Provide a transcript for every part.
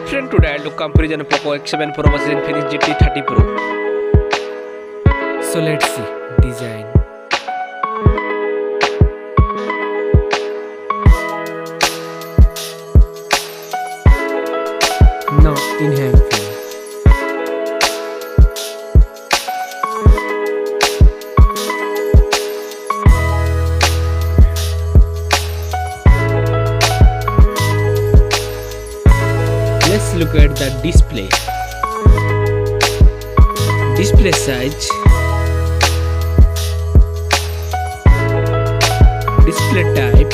friend, today I'll do comparison of Poco X7 Pro versus Infinix GT 30 Pro. So let's see design. Now in hand frame. Let's look at the display. Display size, display type,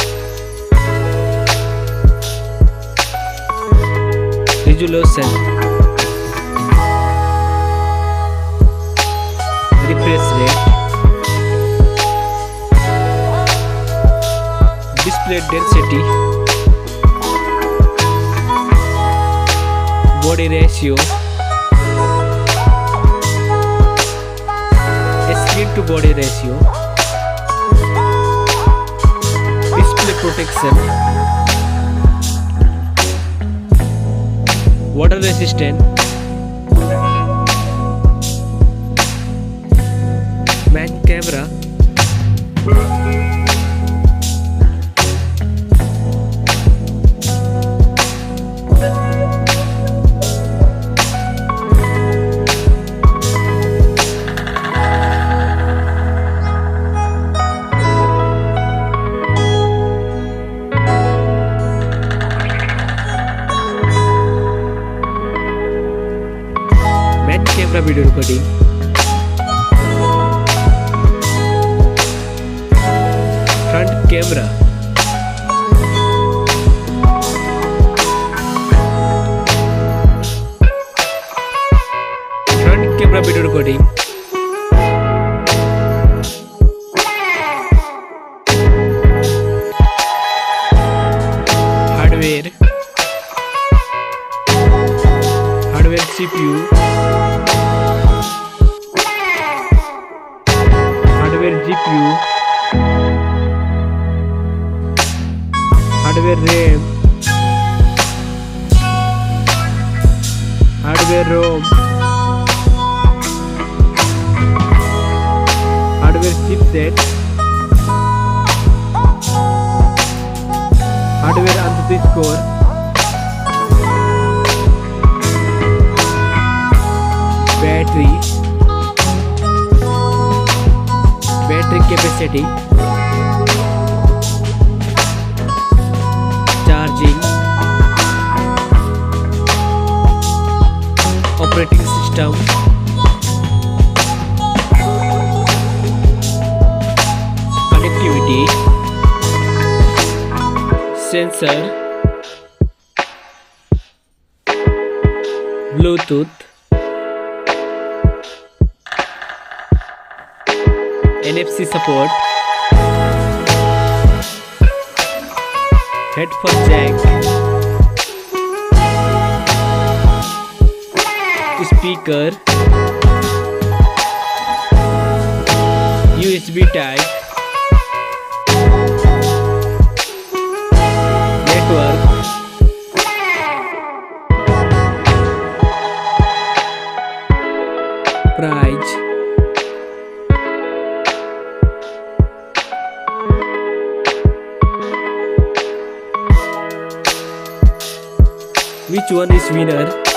resolution, refresh rate, display density, body ratio, screen to body ratio, display protection, water resistant, main camera, camera video recording, front camera, video recording, hardware CPU, GPU, hardware RAM, hardware ROM, hardware chipset, hardware underscore, battery capacity, charging, operating system, connectivity, sensor, Bluetooth, NFC support, headphone jack, speaker, USB type, network, price, which one is winner?